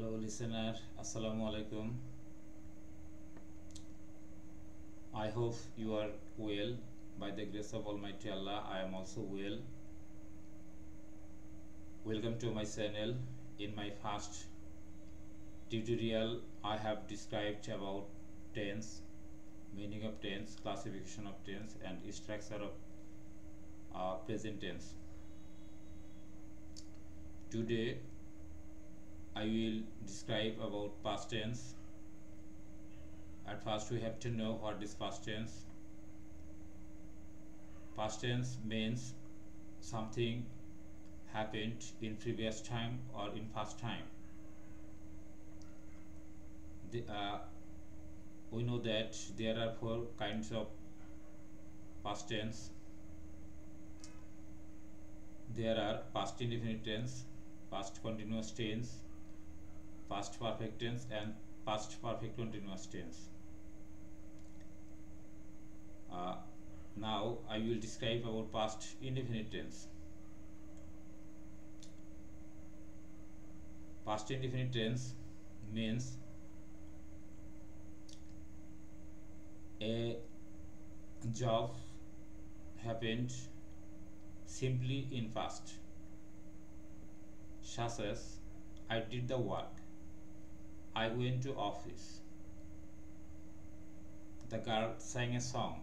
Hello listener, Assalamu alaikum. I hope you are well. By the grace of Almighty Allah, I am also well. Welcome to my channel. In my first tutorial, I have described about tense, meaning of tense, classification of tense, and structure of present tense. Today, I will describe about past tense. At first, we have to know what is past tense. Past tense means something happened in previous time or in past time. We know that there are four kinds of past tense. There are past indefinite tense, past continuous tense, past perfect tense, and past perfect continuous tense. Now I will describe about past indefinite tense. Past indefinite tense means a job happened simply in past, such as I did the work, I went to office, the girl sang a song,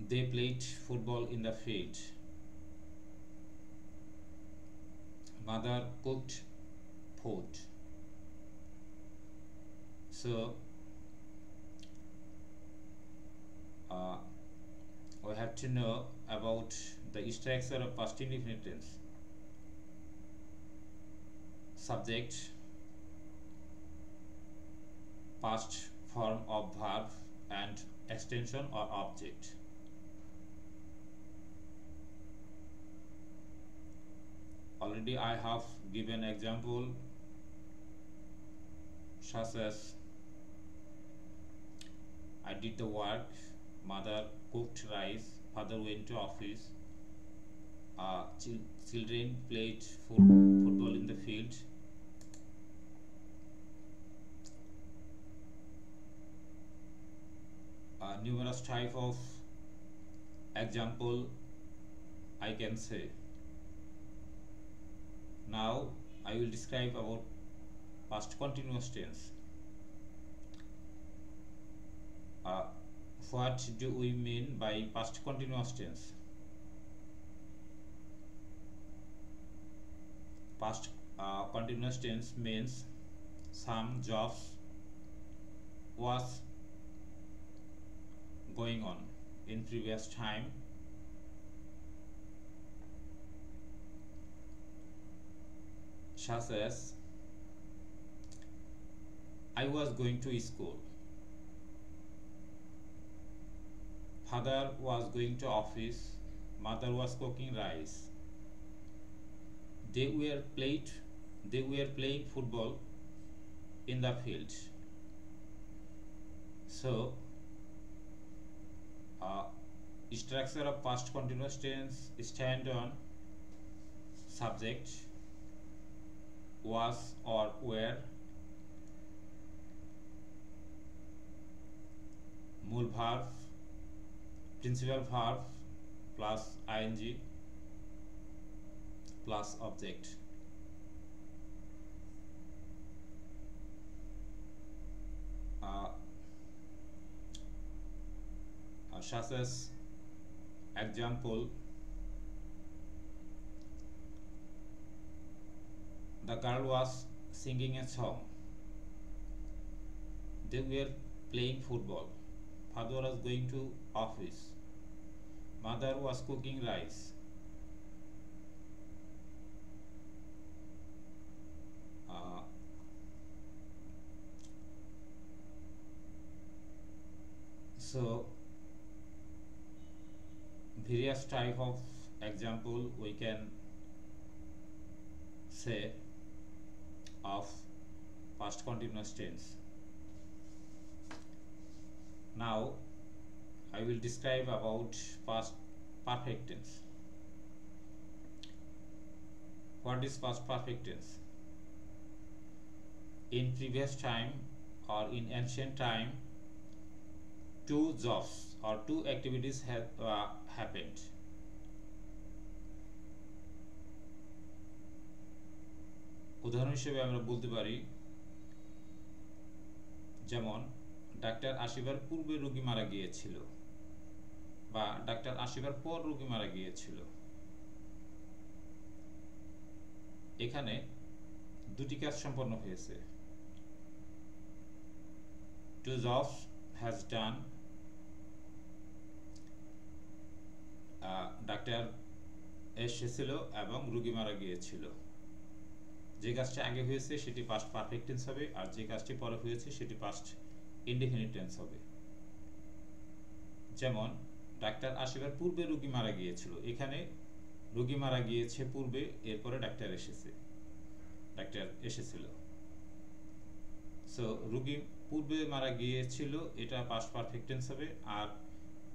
they played football in the field, mother cooked food. So we have to know about the structure of past indefinite tense. Subject, past form of verb, and extension or object. Already I have given example such as I did the work, mother cooked rice, father went to office, children played football in the field. Numerous type of example I can say. Now I will describe about past continuous tense. What do we mean by past continuous tense? Past continuous tense means some jobs was going on in previous time, such as I was going to school, father was going to office, mother was cooking rice, they were playing football in the field. So structure of past continuous tense stand on subject, was or were, mool verb, principal verb plus ing plus object. Such as example, the girl was singing a song, they were playing football, father was going to office, mother was cooking rice, so various type of example we can say of past continuous tense. Now I will describe about past perfect tense. what is past perfect tense? In previous time or in ancient time, two jobs or two activities have happened. উদাহরণ হিসেবে আমরা বলতে পারি, যেমন doctor আসিবার পূর্বে রোগী মারা গিয়েছিল বা ডাক্তার আসিবার পর রোগী মারা গিয়েছিল। এখানে দুটি কাজ সম্পন্ন হয়েছে। Two jobs has done. Doctor এসেছিল এবং রোগী মারা গিয়েছিল। যে কাজটা আগে হয়েছে সেটি পাস্ট পারফেক্ট টেন্স হবে, আর যে কাজটি পরে হয়েছে সেটি পাস্ট ইনডেফিনিট টেন্স হবে। যেমন ডাক্তার আসিবার পূর্বে রোগী মারা গিয়েছিল, এখানে রোগী মারা গিয়েছে পূর্বে, এরপরে ডাক্তার এসেছিল। সো রোগী পূর্বে মারা গিয়েছিল এটা পাস্ট পারফেক্ট টেন্স হবে, আর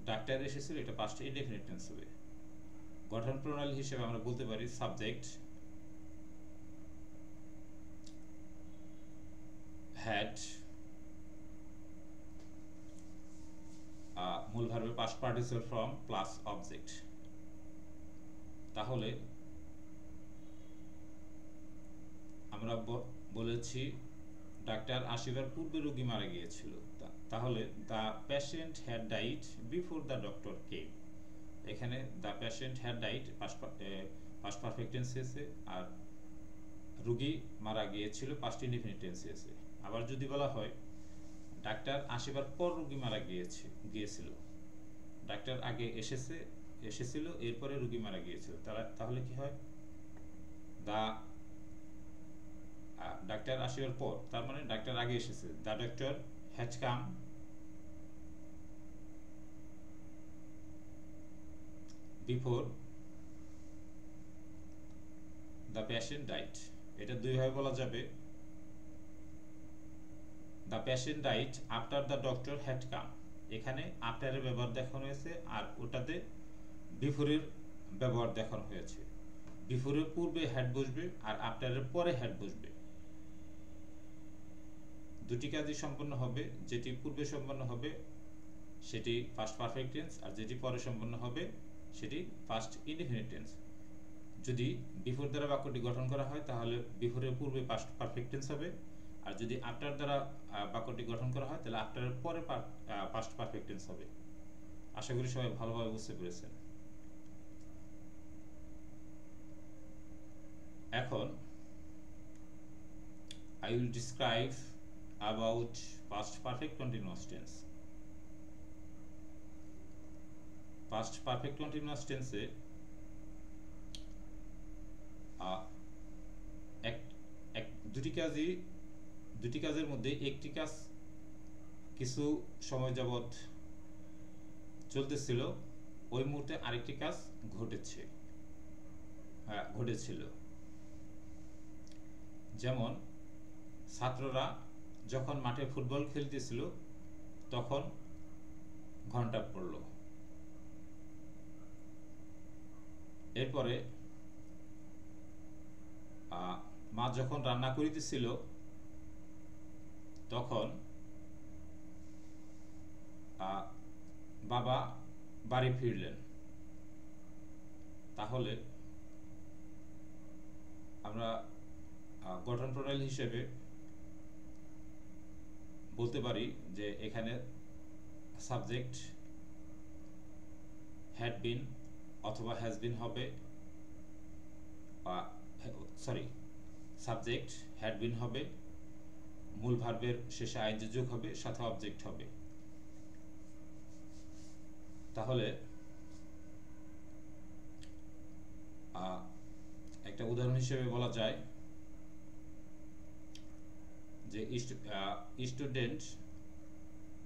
ডাক্তার এসেছিল এটা পাস্ট ইনডেফিনিট টেন্স হবে। গঠন প্রণালী হিসেবে আমরা বলতে পারি সাবজেক্ট had, মূল ভার্বের past participle form plus object. তাহলে আমরা বলেছি ডাক্তার আসিবার পূর্বে রোগী মারা গিয়েছিল, তাহলে the patient had died before the doctor came. এখানে the patient had died past perfect tense হয়েছে, আর রোগী মারা গিয়েছিল পাস্ট ইনডেফিনিট টেন্স হয়েছে। আবার যদি বলা হয় ডাক্তার আসিবার পর রোগী মারা গিয়েছিল, ডাক্তার আগে এসেছিল এরপরে রোগী মারা গিয়েছিল, তাহলে কি হয়? ডাক্তার আসিবার পর, তার মানে ডাক্তার আগে এসেছে। The doctor had come before the patient died. এটা দুইভাবে বলা যাবে। The patient died after the doctor had come, এখানে আফটারের ব্যবহার দেখানো হয়েছে, আর ওটাতে বিফোরের ব্যবহার দেখানো হয়েছে। বিফোরের পূর্বে হ্যাড বসবে আর আফটারের পরে হ্যাড বসবে। দুটি কাজই সম্পন্ন হবে, যেটি পূর্বে সম্পন্ন হবে সেটি পাস্ট পারফেক্ট টেন্স, আর যেটি পরে সম্পন্ন হবে সেটি পাস্ট ইনডেফিনিট টেন্স। যদি বিফোর দ্বারা বাক্যটি গঠন করা হয় তাহলে বিফোরের পূর্বে পাস্ট পারফেক্ট টেন্স হবে, আর যদি আফটার দ্বারা বাক্যটি গঠন করা হয় তাহলে আফটারের পরে পাস্ট পারফেক্ট টেন্স হবে। আশা করি সবাই ভালোভাবে বুঝতে পেরেছেন। এখন I will describe about past perfect continuous tense. Past perfect continuous tense এ দুটি কাজের মধ্যে একটি কাজ কিছু সময় যাবত চলতেছিল, ওই মুহূর্তে আরেকটি কাজ ঘটেছিল। যেমন ছাত্ররা যখন মাঠে ফুটবল খেলতেছিল তখন ঘন্টা পড়ল। এরপরে মা যখন রান্না করিতেছিল তখন বাবা বাড়ি ফিরলেন। তাহলে আমরা গঠন প্রণালী হিসেবে বলতে পারি যে এখানে সাবজেক্ট হ্যাড বিন অথবা হ্যাজ বিন হবে, সাবজেক্ট হ্যাড বিন হবে, মূল ভার্বের শেষে আইএনজি যোগ হবে, সাথে অবজেক্ট হবে। তাহলে একটা উদাহরণ হিসেবে বলা যায় যে student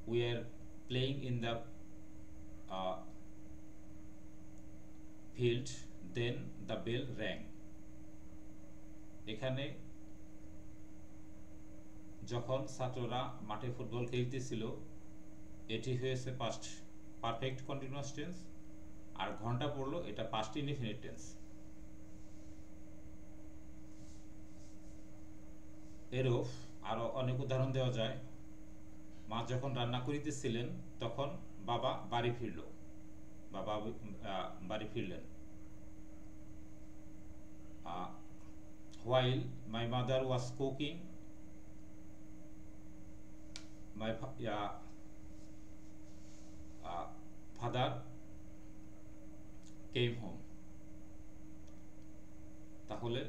we are playing in the field then the bell rang। এখানে যখন ছাত্ররা মাঠে ফুটবল খেলতেছিল এটি হয়েছে পাস্ট পারফেক্ট কন্টিনিউয়াস টেন্স, আর ঘন্টা পড়লো এটা পাস্ট ইনডেফিনিট টেন্স। এরূপ আরও অনেক উদাহরণ দেওয়া যায়। মা যখন রান্না করিতেছিলেন তখন বাবা বাড়ি ফিরল, বাবা বাড়ি ফিরলেন। While my mother was cooking, my father came home. তাহলে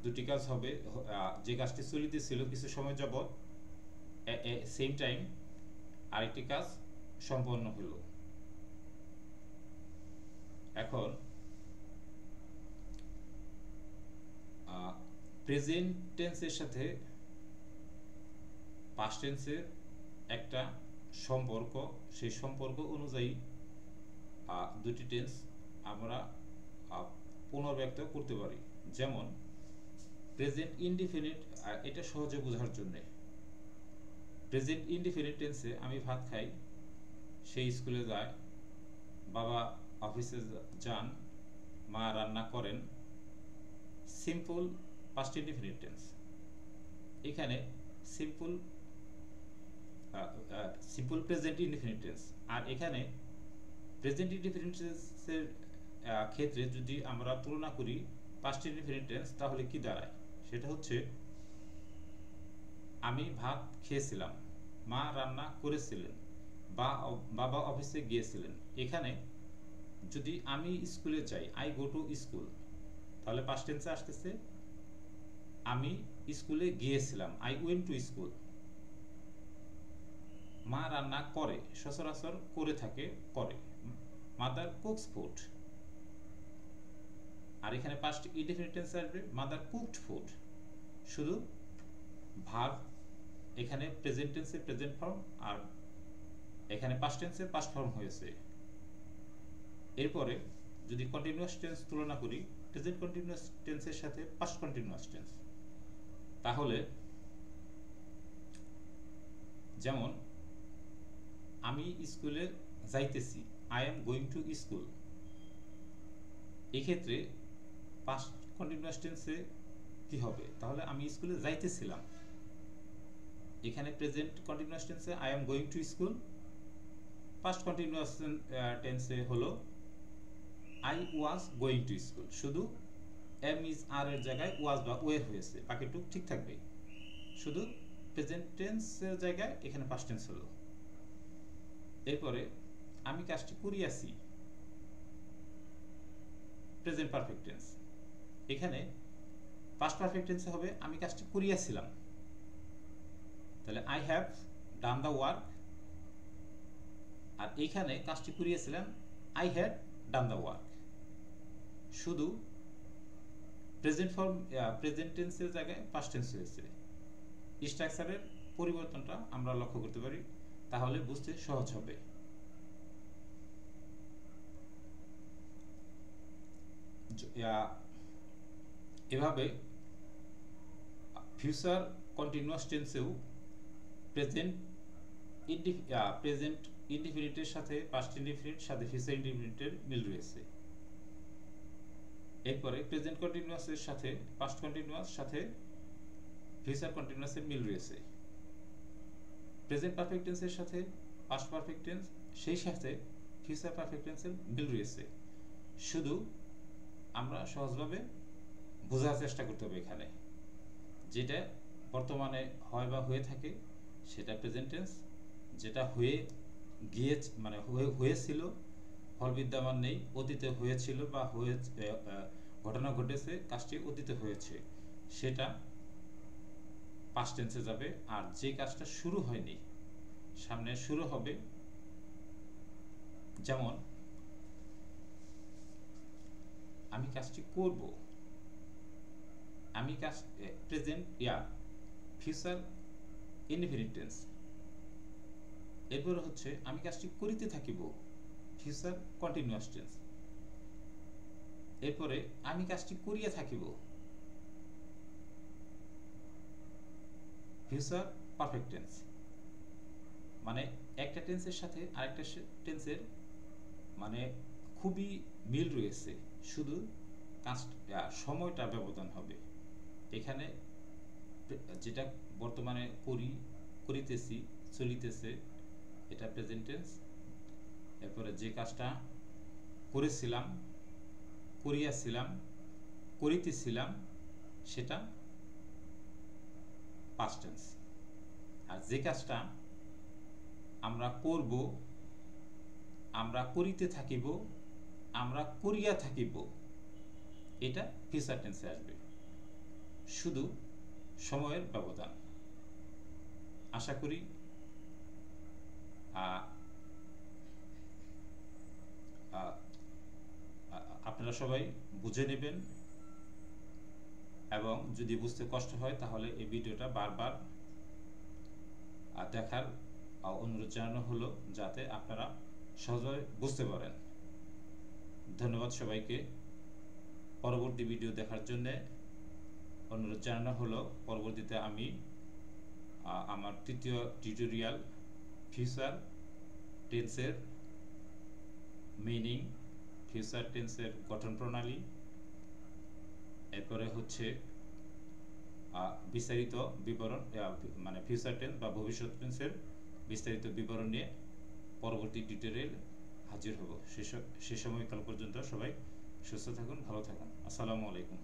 দুটি কাজ হবে, যে কাজটি চলিতেছিল কিছু সময় যাবৎ, সেম টাইম আরেকটি কাজ সম্পন্ন হলো। এখন প্রেজেন্ট টেন্সের সাথে পাস্ট টেন্সের একটা সম্পর্ক, সেই সম্পর্ক অনুযায়ী দুটি টেন্স আমরা পুনর্ব্যক্ত করতে পারি। যেমন প্রেজেন্ট ইনডিফিনিট, এটা সহজে বোঝার জন্য, প্রেজেন্ট ইনডিফিনিট টেন্সে আমি ভাত খাই, সেই স্কুলে যায়, বাবা অফিসে যান, মা রান্না করেন, সিম্পল পাস্ট ইনডিফিনিট টেন্স। এখানে সিম্পল প্রেজেন্ট ইনডিফিনিট টেন্স। আর এখানে প্রেজেন্ট ইনডিফিনিট টেন্সের ক্ষেত্রে যদি আমরা তুলনা করি পাস্ট ইনডিফিনিট টেন্স, তাহলে কি দাঁড়ায়? সেটা হচ্ছে আমি ভাত খেয়েছিলাম, মা রান্না করেছিলেন, বা বাবা অফিসে গিয়েছিলেন। এখানে যদি আমি স্কুলে যাই, আই গো টু স্কুল, তাহলে পাস্ট টেন্সে আসতেছে আমি স্কুলে গিয়েছিলাম, আই ওয়েন্ট টু স্কুল। মা রান্না করে, সচরাচর করে থাকে, করে, মাদার কুকস ফুড। আর এখানে পাস্ট ইনডিফিনিট টেন্সে আসবে মাদার কুকড ফুড। শুধু ভার্ব এখানে প্রেজেন্ট টেন্সে প্রেজেন্ট ফর্ম, আর এখানে পাস্ট টেন্সে পাস্ট ফর্ম হয়েছে। এরপরে যদি কন্টিনিউয়াস টেন্স তুলনা করি প্রেজেন্ট কন্টিনিউয়াস টেন্সের সাথে পাস্ট কন্টিনিউয়াস টেন্স, তাহলে যেমন আমি স্কুলে যাইতেছি, I am going to school. এক্ষেত্রে পাস্ট কন্টিনিউয়াস টেন্সে কি হবে? তাহলে আমি স্কুলে যাইতেছিলাম। এখানে প্রেজেন্ট কন্টিনিউয়াস টেন্সে I am going to school, past continuous টেন্সে হলো I was going to school. শুধু এম ইজ আর এর জায়গায় ওয়াজ বা ওয়ের হয়েছে, বাকিটুক ঠিক থাকবে। শুধু প্রেজেন্ট টেন্সের জায়গায় এখানে পাস্ট টেন্স হলো। এরপরে আমি কাজটি করিয়াছি, প্রেজেন্ট পারফেক্ট টেন্স। এখানে পাস্ট পারফেক্ট টেন্সে হবে আমি কাজটি করিয়াছিলাম, তাহলে I have done the work. আর এখানে কাজটি করিয়াছিলাম I had done the work. শুধু প্রেজেন্ট ফর্ম প্রেজেন্ট টেন্সের জায়গায় পাস্ট টেন্স হয়েছে। স্ট্রাকচারের পরিবর্তনটা আমরা লক্ষ্য করতে পারি, তাহলে বুঝতে সহজ হবে। এভাবে ফিউচার কন্টিনিউয়াস টেন্সেও প্রেজেন্ট ইনডিফিনিটের সাথে পাস্ট ইনডিফিনিট সাথে ফিউচার ইনডিফিনিটের মিল রয়েছে। এরপরে প্রেজেন্ট কন্টিনিউয়াসের সাথে পাস্ট কন্টিনিউয়াস সাথে ফিউচার কন্টিনিউয়াসের মিল রয়েছে। প্রেজেন্ট পারফেক্ট টেন্সের সাথে পাস্ট পারফেক্ট টেন্স, সেই সাথে ফিউচার পারফেক্ট টেন্সের মিল রয়েছে। শুধু আমরা সহজভাবে বোঝার চেষ্টা করতে হবে। এখানে যেটা বর্তমানে হয় বা হয়ে থাকে সেটা প্রেজেন্ট টেন্স, যেটা হয়ে গিয়ে মানে হয়েছিল, ফল বিদ্যমান নেই, অতীতে হয়েছিল বা ঘটনা ঘটেছে, কাজটি অতীতে হয়েছে, সেটা পাস্ট টেন্সে যাবে। আর যে কাজটা শুরু হয়নি, সামনে শুরু হবে, যেমন আমি কাজটি করব, আমি কাজ প্রেজেন্ট ফিউচার ইনডিফিনিট টেন্স। এরপর হচ্ছে আমি কাজটি করিতে থাকিব, ফিউচার কন্টিনিউয়াস টেন্স। এরপরে আমি কাজটি করিয়া থাকিব, ফিউচার পারফেক্ট টেন্স। মানে একটা টেন্সের সাথে আরেকটা টেন্সের মানে খুবই মিল রয়েছে, শুধু সময়টা ব্যবধান হবে। এখানে যেটা বর্তমানে করিতেছি, চলিতেছে, এটা প্রেজেন্ট টেন্স। এরপরে যে কাজটা করেছিলাম, করিয়াছিলাম, করিতেছিলাম, সেটা পাস্ট টেন্স। আর যে কাজটা আমরা করব, আমরা করিতে থাকিব, আমরা করিয়া থাকিব, এটা ফিউচার টেন্সে আসবে, শুধু সময়ের ব্যবধান। আশা করি আপনারা সবাই বুঝে নেবেন, এবং যদি বুঝতে কষ্ট হয় তাহলে এই ভিডিওটা বারবার দেখার অনুরোধ জানানো হলো, যাতে আপনারা সহজে বুঝতে পারেন। ধন্যবাদ সবাইকে। পরবর্তী ভিডিও দেখার জন্য অনুরোধ জানানো হলো। পরবর্তীতে আমি আমার তৃতীয় টিউটোরিয়াল ফিউচার টেন্সের মিনিং, ফিউচার টেন্সের গঠন প্রণালী, এরপরে হচ্ছে বিস্তারিত বিবরণ, মানে ফিউচার টেন্স বা ভবিষ্যৎ টেন্সের বিস্তারিত বিবরণ নিয়ে পরবর্তী টিউটোরিয়াল হাজির হব। সে সময়কাল পর্যন্ত সবাই সুস্থ থাকুন, ভালো থাকুন। আসসালামু আলাইকুম।